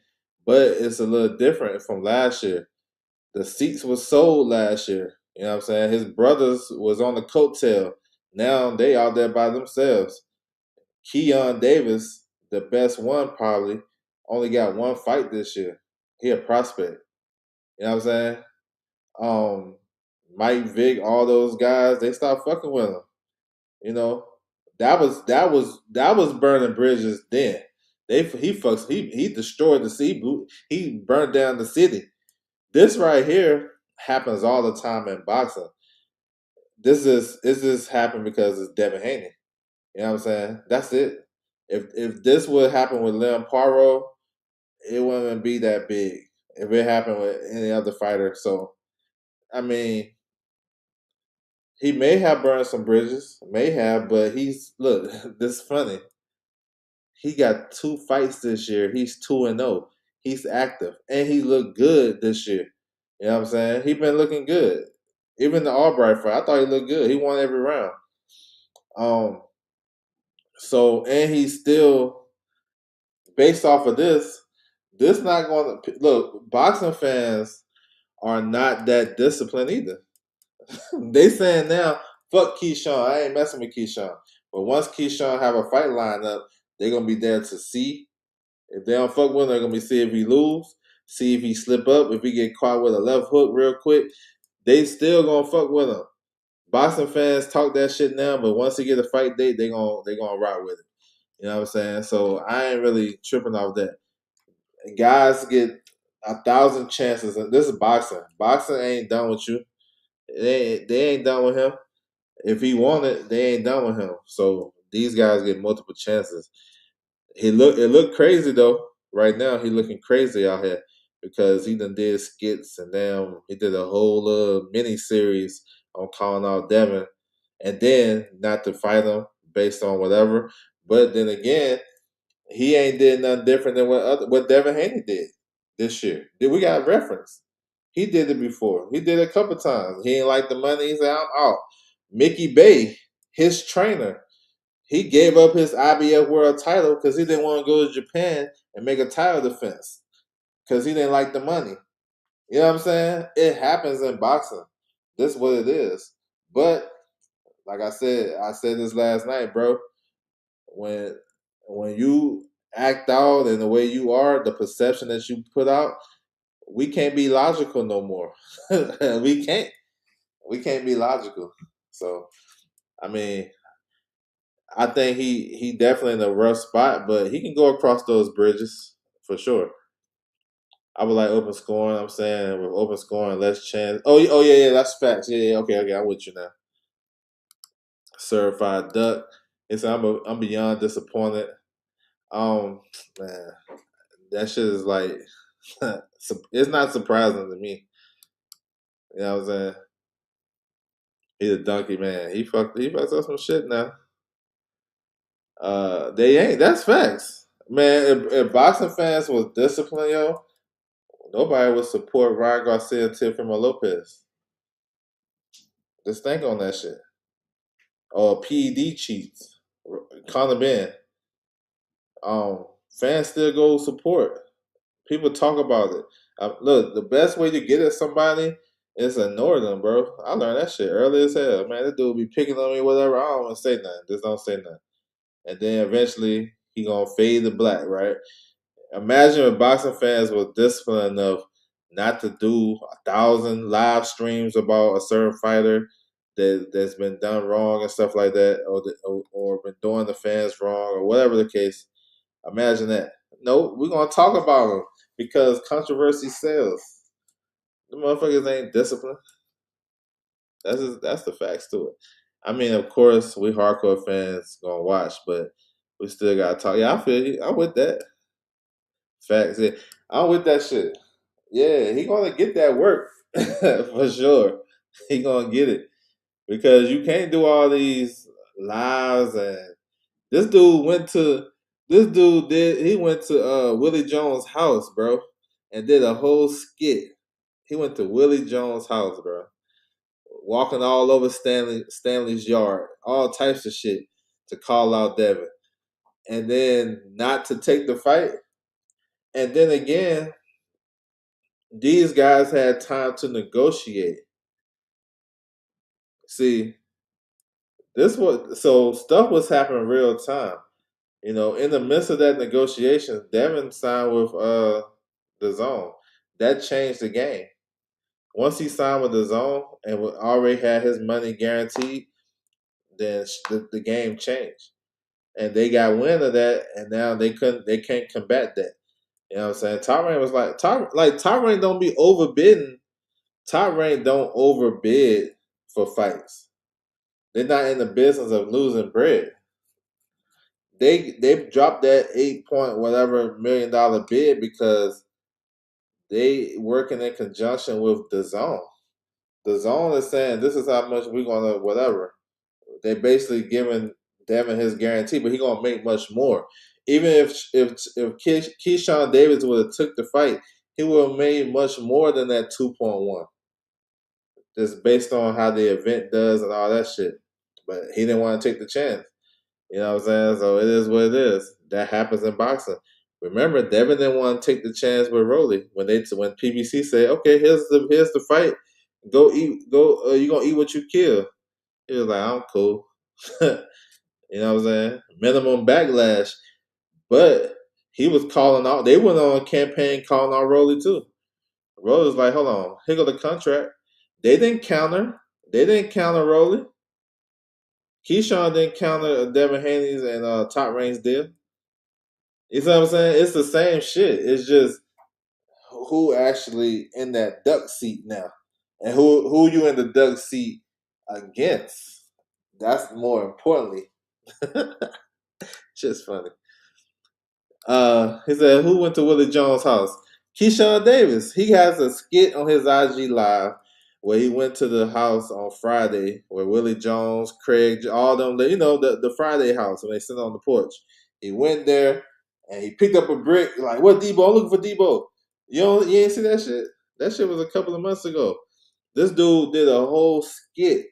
but it's a little different from last year. The seats were sold last year. You know what I'm saying? His brothers was on the coattail. Now they out there by themselves. Keon Davis, the best one probably, only got one fight this year. He a prospect. You know what I'm saying? Mike Vick, all those guys, they stopped fucking with him. You know, that was burning bridges then. He destroyed the sea. He burned down the city. This right here happens all the time in boxing. This happened because it's Devin Haney. You know what I'm saying? That's it. If this would happen with Leon Poirot, it wouldn't be that big. If it happened with any other fighter, so I mean, he may have burned some bridges, may have, but he's look. This is funny. He got 2 fights this year. He's 2-0. He's active, and he looked good this year. You know what I'm saying? He been looking good. Even the Albright fight, I thought he looked good. He won every round. Um. So, and he's still based off of this. This not going to look. Boxing fans are not that disciplined either. They saying now, fuck Keyshawn. I ain't messing with Keyshawn. But once Keyshawn have a fight lined up, they're gonna be there to see. If they don't fuck with him, they're gonna be see if he lose, see if he slip up, if he get caught with a left hook real quick. They still gonna fuck with him. Boxing fans talk that shit now, but once he get a fight date, they gonna rock with it. You know what I'm saying? So I ain't really tripping off that. Guys get 1,000 chances. This is boxing. Boxing ain't done with you. They ain't done with him. If he wanted, they ain't done with him. So these guys get multiple chances. It looked crazy though. Right now he looking crazy out here because he done did skits and then he did a whole mini series on calling out Devin, and then not to fight him based on whatever. But then again, he ain't did nothing different than what Devin Haney did this year. Did we got reference? He did it before. He did it a couple times. He ain't like the money. He said, I'm out. Mickey Bay, his trainer, he gave up his IBF world title because he didn't want to go to Japan and make a title defense because he didn't like the money. You know what I'm saying? It happens in boxing. This is what it is. But like I said this last night, bro. When you act out and the way you are, the perception that you put out, we can't be logical no more. we can't. We can't be logical. So I mean, I think he definitely in a rough spot, but he can go across those bridges for sure. I would like open scoring. I'm saying with open scoring, less chance. Oh yeah, that's facts. Yeah, okay, I'm with you now. Certified duck. It's I'm beyond disappointed. Um, man, that shit is like it's not surprising to me. You know what I'm saying? He's a donkey man. He fucked up some shit now. They ain't. That's facts, man. If boxing fans was disciplined, yo, nobody would support Ryan Garcia and Teofimo Lopez. Just think on that shit. Or PED cheats. Conor Ben. Fans still go support. People talk about it. Look, the best way to get at somebody is ignore them, bro. I learned that shit early as hell. Man, this dude be picking on me, whatever. I don't want to say nothing. Just don't say nothing. And then eventually he gonna fade to black, right? Imagine if boxing fans were disciplined enough not to do 1,000 live streams about a certain fighter that's been done wrong and stuff like that, or been doing the fans wrong, or whatever the case. Imagine that. No, we're gonna talk about them because controversy sells. The motherfuckers ain't disciplined. That's the facts to it. I mean, of course, we hardcore fans gonna watch, but we still gotta talk. Yeah, I feel you. I'm with that. Facts. Yeah, I'm with that shit. Yeah, he gonna get that work for sure. He gonna get it because you can't do all these lives and this dude went to this dude did he went to Willie Jones' house, bro, and did a whole skit. He went to Willie Jones' house, bro, walking all over Stanley's yard, all types of shit to call out Devin, and then not to take the fight, and then again, these guys had time to negotiate. See, so stuff was happening real time. You know, in the midst of that negotiation, Devin signed with the Zone. That changed the game. Once he signed with the Zone and already had his money guaranteed, then the game changed, and they got wind of that, and now they can't combat that. You know what I'm saying? Top Rank was Top Rank don't be overbidding. Top Rank don't overbid for fights. They're not in the business of losing bread. They dropped that 8 point whatever $1 million bid because they working in conjunction with the Zone. The Zone is saying this is how much we're gonna whatever. They basically giving Devin his guarantee, but he gonna make much more. Even if Keyshawn Davis would have took the fight, he would have made much more than that 2.1. Just based on how the event does and all that shit. But he didn't want to take the chance. You know what I'm saying? So it is what it is. That happens in boxing. Remember, Devin didn't want to take the chance with Rolly when PBC said, "Okay, here's the fight. Go eat. Go. You gonna eat what you kill." He was like, "I'm cool." You know what I'm saying? Minimum backlash, but he was calling out. They went on a campaign calling out Rolly too. Rolly was like, "Hold on, here go the contract." They didn't counter. They didn't counter Rolly. Keyshawn didn't counter Devin Haney's and Top Rank's deal. You see what I'm saying? It's the same shit. It's just who actually in that duck seat now, and who you in the duck seat against. That's more importantly. Just funny. He said, "Who went to Willie Jones' house?" Keyshawn Davis. He has a skit on his IG live where he went to the house on Friday where Willie Jones, Craig, all them, the Friday house when they sit on the porch. He went there and he picked up a brick. Like, what Debo? I'm looking for Debo. You ain't see that shit? That shit was a couple of months ago. This dude did a whole skit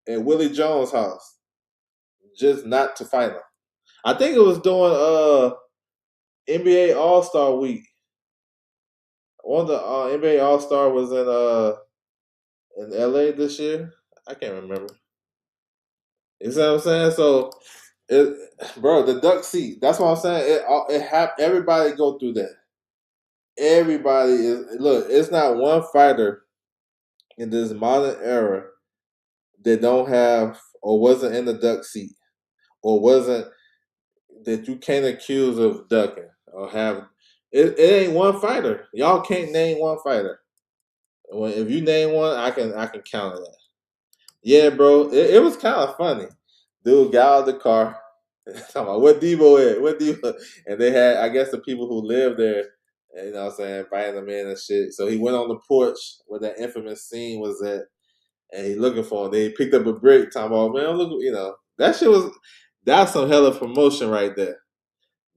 at Willie Jones' house just not to fight him. I think it was during NBA All Star Week. One of the NBA All Star was in in LA this year. I can't remember. You see what I'm saying? So, it, bro, the duck seat. That's what I'm saying. It have everybody go through that. Everybody is look. It's not one fighter in this modern era that don't have or wasn't in the duck seat or wasn't that you can't accuse of ducking or have. It ain't one fighter. Y'all can't name one fighter. If you name one, I can counter that. Yeah, bro, it was kind of funny. Dude got out of the car, talking about what Debo at, what Debo, and they had, I guess, the people who live there, you know what I'm saying, inviting them in and shit. So he went on the porch where that infamous scene was at, and he looking for him. Then he picked up a brick, talking about, man, look, that shit was, that's some hella promotion right there.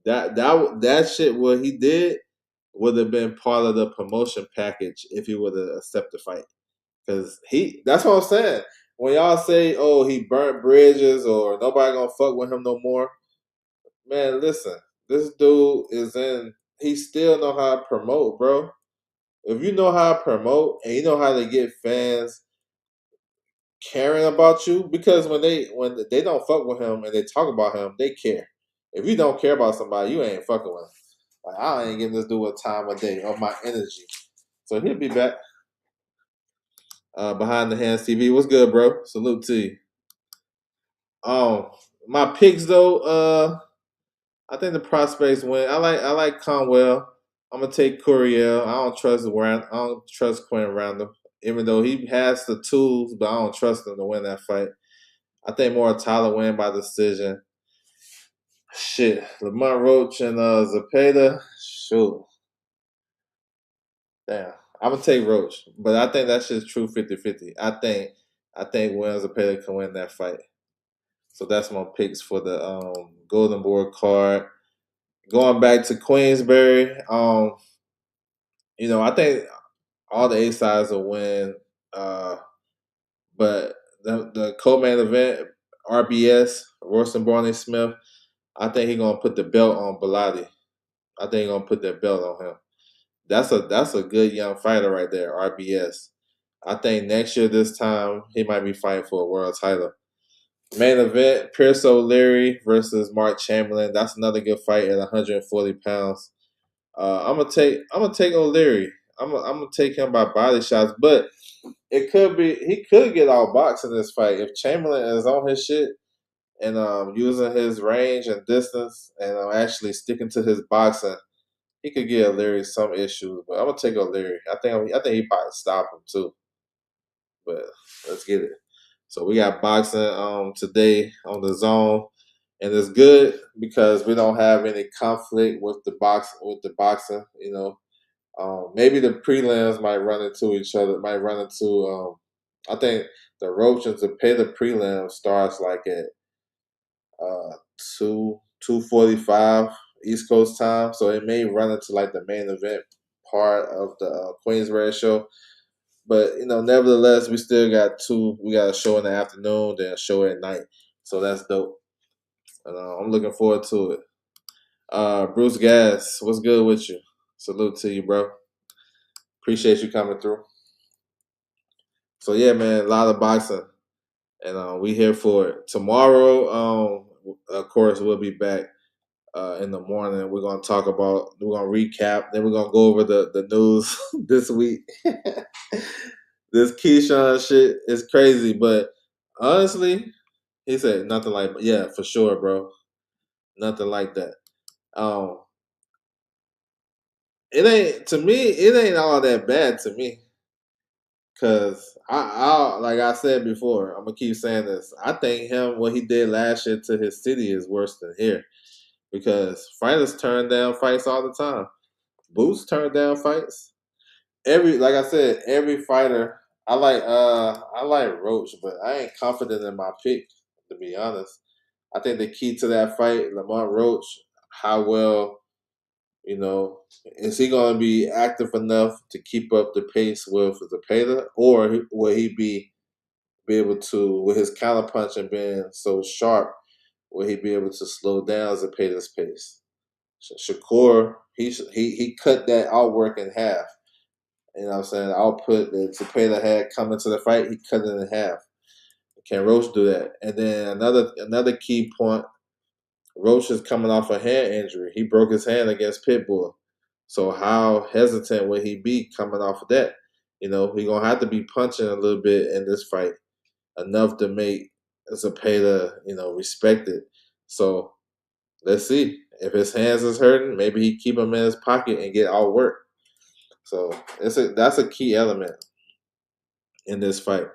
That shit, what he did would have been part of the promotion package if he would have accepted the fight. Cause that's what I'm saying. When y'all say, "Oh, he burnt bridges" or "nobody gonna fuck with him no more," man, listen, this dude is in. He still know how to promote, bro. If you know how to promote and you know how to get fans caring about you, because when they don't fuck with him and they talk about him, they care. If you don't care about somebody, you ain't fucking with him. Like I ain't giving this dude a time of day of my energy. So he'll be back. Behind the Hands TV. What's good, bro? Salute to you. Um, my picks though, I think the prospects win. I like Conwell. I'm gonna take Curiel. I don't trust Quinn Randall, even though he has the tools, but I don't trust him to win that fight. I think more Tyler win by decision. Shit, Lamont Roach and Zepeda. Shoot, damn. I'm gonna take Roach, but I think that's just true 50-50. I think Williams Zepeda can win that fight. So that's my picks for the Golden Boy card. Going back to Queensberry, I think all the A sides will win. But the co-main event, RBS, Royston Barney Smith, I think he's gonna put the belt on Bellotti. I think he's gonna put that belt on him. That's a good young fighter right there, RBS. I think next year this time he might be fighting for a world title. Main event: Pierce O'Leary versus Mark Chamberlain. That's another good fight at 140 pounds. I'm gonna take O'Leary. I'm gonna take him by body shots, but it could be he could get all boxing in this fight if Chamberlain is on his shit and using his range and distance and actually sticking to his boxing. He could get O'Leary some issues, but I'm gonna take O'Leary. I think he probably stop him too. But let's get it. So we got boxing today on the zone, and it's good because we don't have any conflict with the boxing. Maybe the prelims might run into each other. Might run into. I think the Roach and Zepeda prelim starts like at 2:45 East Coast time, so it may run into like the main event part of the Queensberry show. But nevertheless, we still got two. We got a show in the afternoon, then a show at night. So that's dope, and I'm looking forward to it. Bruce Gas, what's good with you? Salute to you, bro. Appreciate you coming through. So yeah, man, a lot of boxing, and we here for it. Tomorrow, of course, we'll be back in the morning. We're gonna talk about. We're gonna recap. Then we're gonna go over the news this week. This Keyshawn shit is crazy, but honestly, he said nothing like, yeah, for sure, bro, nothing like that. Um, it ain't to me. It ain't all that bad to me, cause I like I said before, I'm gonna keep saying this. I think what he did last year to his city is worse than here, because fighters turn down fights all the time. Boots turn down fights. Like I said, every fighter. I like Roach, but I ain't confident in my pick, to be honest. I think the key to that fight, Lamont Roach, how well, is he going to be active enough to keep up the pace with Zepeda, or will he be able to, with his counterpunching being so sharp, will he be able to slow down Zepeda's pace? Shakur, he cut that outwork in half, You know what I'm saying? The output that Zepeda had coming to the fight, he cut it in half. Can Roach do that? And then another key point, Roach is coming off a hand injury. He broke his hand against Pitbull. So how hesitant would he be coming off of that? You know, he gonna have to be punching a little bit in this fight, enough to make Zepeda, respect it. So let's see. If his hands is hurting, maybe he keep him in his pocket and get outworked. So that's a key element in this fight.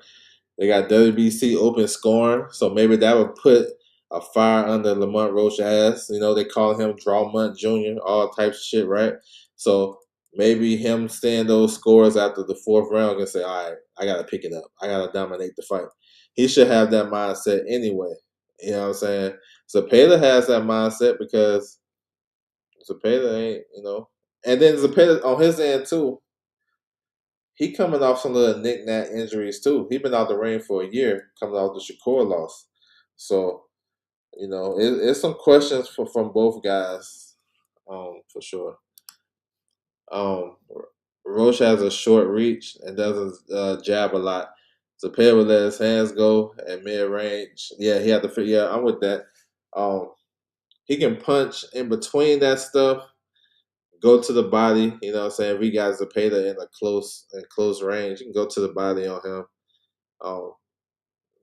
They got WBC open scoring, so maybe that would put a fire under Lamont Roach's ass. You know, they call him Drawmont Jr., all types of shit, right? So maybe him staying those scores after the fourth round and say, all right, I got to pick it up. I got to dominate the fight. He should have that mindset anyway. You know what I'm saying? Zepeda has that mindset because Zepeda ain't, And then Zepeda, on his end, too, he coming off some little knick-knack injuries too. He been out the ring for a year, coming off the Shakur loss. So, it's some questions from both guys, for sure. Roche has a short reach and doesn't jab a lot. Zepeda will let his hands go at mid-range. Yeah, he had to. Yeah, I'm with that. He can punch in between that stuff, go to the body. You know what I'm saying? If he got Zepeda in close range, you can go to the body on him.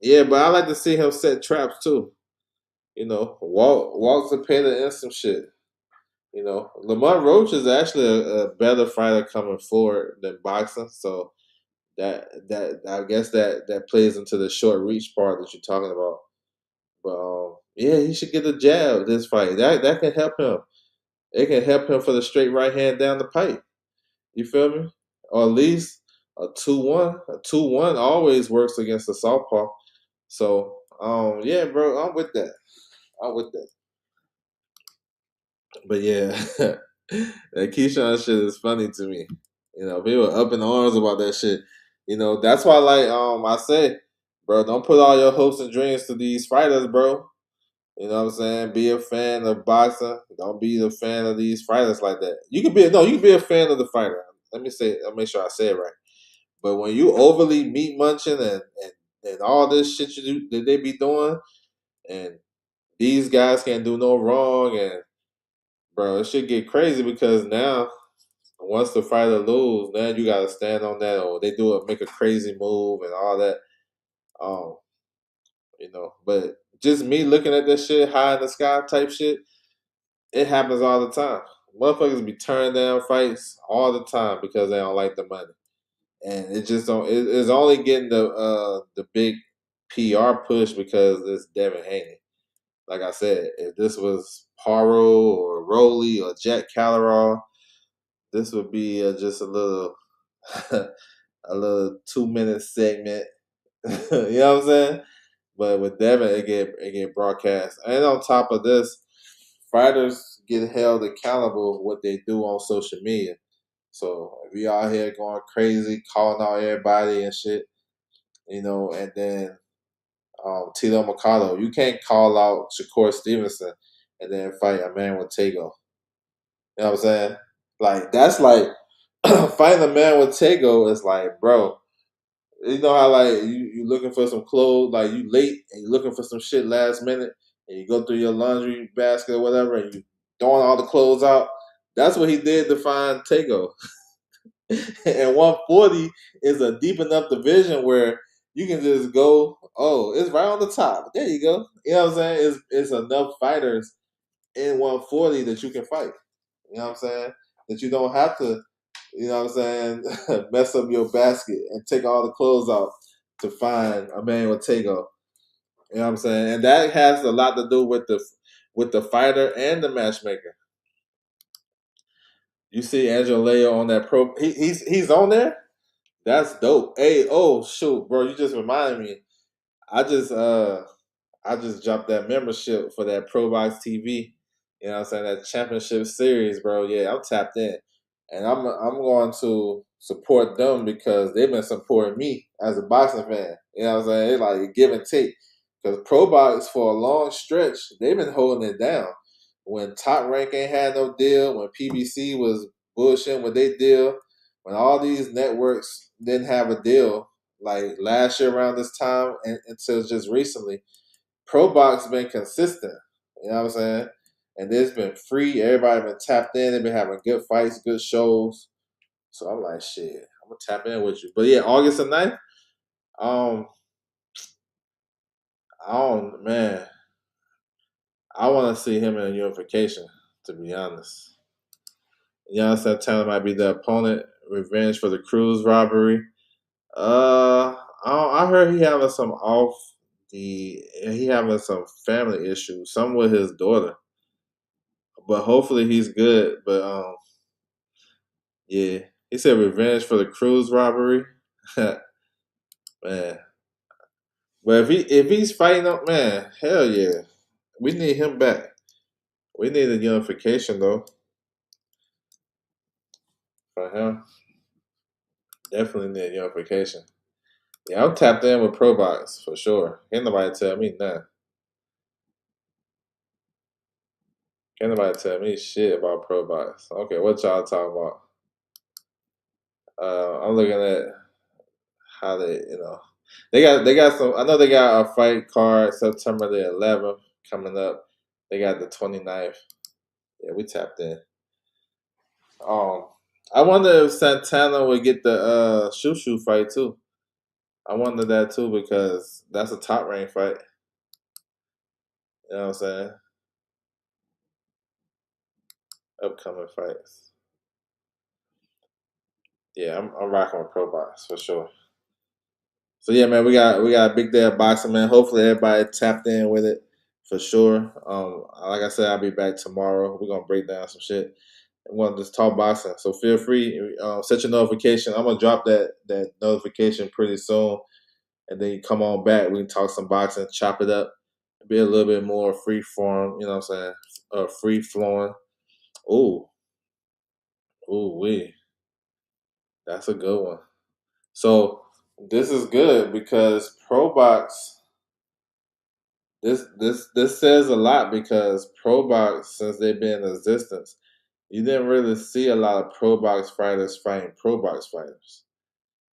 Yeah, but I like to see him set traps too. Walk Zepeda in some shit. Lamont Roach is actually a better fighter coming forward than boxing, so that I guess that plays into the short reach part that you're talking about. But yeah, he should get a jab this fight. That can help him. It can help him for the straight right hand down the pipe. You feel me? Or at least a 2-1. A 2-1 always works against the southpaw. So yeah, bro, I'm with that. But yeah, that Keyshawn shit is funny to me. People up in arms about that shit. That's why, like, I say, bro, don't put all your hopes and dreams to these fighters, bro. You know what I'm saying? Be a fan of boxing. Don't be a fan of these fighters like that. You can be a fan of the fighter. Let me make sure I say it right. But when you overly meat munching and all this shit that they be doing, and these guys can't do no wrong, and bro, it should get crazy because now once the fighter lose, now you gotta stand on that, or they make a crazy move and all that. Um, but just me looking at this shit, high in the sky type shit, it happens all the time. Motherfuckers be turning down fights all the time because they don't like the money, and it just don't. It's only getting the big PR push because it's Devin Haney. Like I said, if this was Paro or Rowley or Jack Calleron, this would be just a little a little 2-minute segment. You know what I'm saying? But with Devin, it get broadcast. And on top of this, fighters get held accountable for what they do on social media. So if you out here going crazy, calling out everybody and shit, and then Tito Mercado, you can't call out Shakur Stevenson and then fight a man with Tego. You know what I'm saying? Like, that's like fighting a man with Tego is like, bro, you know how like you looking for some clothes, like you late and you looking for some shit last minute, and you go through your laundry basket or whatever, and you throwing all the clothes out. That's what he did to find Tego. And 140 is a deep enough division where you can just go, oh, it's right on the top. There you go. You know what I'm saying? It's enough fighters in 140 that you can fight. You know what I'm saying? That you don't have to, you know what I'm saying, mess up your basket and take all the clothes out to find a man with Tego. You know what I'm saying? And that has a lot to do with the fighter and the matchmaker. You see Angelo Leo on that pro. He's on there. That's dope. Hey, oh shoot, bro, you just reminded me. I just dropped that membership for that Pro Box TV. You know what I'm saying? That championship series, bro. Yeah, I'm tapped in. And I'm going to support them because they've been supporting me as a boxing fan. You know what I'm saying? It's like a give and take. Because Pro Box for a long stretch, they've been holding it down. When Top Rank ain't had no deal, when PBC was bullshitting with their deal, when all these networks didn't have a deal, like last year around this time and until just recently, Pro Box been consistent. You know what I'm saying? And it's been free. Everybody been tapped in. They've been having good fights, good shows. So I'm like, shit, I'm gonna tap in with you. But yeah, August the 9th, um, I don't, man, I want to see him in a unification. To be honest, Jan Santana might be the opponent. Revenge for the Cruz robbery. I heard he having some family issues, some with his daughter. But hopefully he's good. But yeah, he said revenge for the Cruz robbery. Man, but if he's fighting up, man, hell yeah, we need him back. We need a unification though for him. Definitely need a unification. Yeah, I'm tapped in with ProBox for sure. Can't nobody tell me nothing. Can't nobody tell me shit about ProBox. Okay, what y'all talking about? I'm looking at how they got some. I know they got a fight card September the 11th coming up. They got the 29th. Yeah, we tapped in. Um, I wonder if Santana would get the Shushu fight too. I wonder that too because that's a top rank fight. You know what I'm saying? Upcoming fights. Yeah, I'm rocking with Pro Box for sure. So yeah, man, we got a big day of boxing, man. Hopefully everybody tapped in with it for sure. Like I said, I'll be back tomorrow. We're gonna break down some shit. I'm gonna just talk boxing. So feel free, set your notification. I'm gonna drop that notification pretty soon, and then you come on back. We can talk some boxing, chop it up, be a little bit more free form. You know what I'm saying? Free flowing. Ooh, ooh, wee. That's a good one. So this is good because Pro Box. This says a lot because Pro Box, since they've been in existence, you didn't really see a lot of Pro Box fighters fighting Pro Box fighters.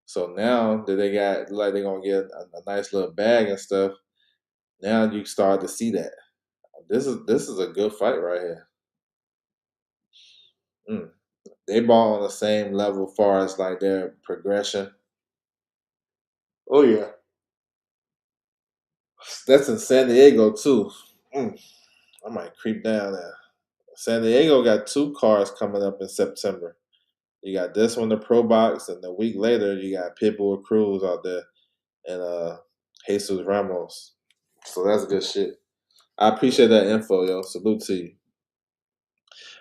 So now that they got like they're gonna get a nice little bag and stuff, now you start to see that. This is a good fight right here. Mm. They ball on the same level as far as like their progression. Oh yeah, that's in San Diego too. Mm. I might creep down there. San Diego got two cards coming up in September. You got this one, the Pro Box, and a week later you got Pitbull Cruz out there and Jesus Ramos. So that's good shit. I appreciate that info, yo. Salute to you.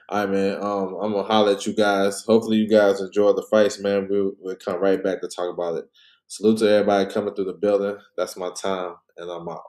All right, man. I'm gonna holler at you guys. Hopefully, you guys enjoy the fights, man. We'll come right back to talk about it. Salute to everybody coming through the building. That's my time, and I'm out.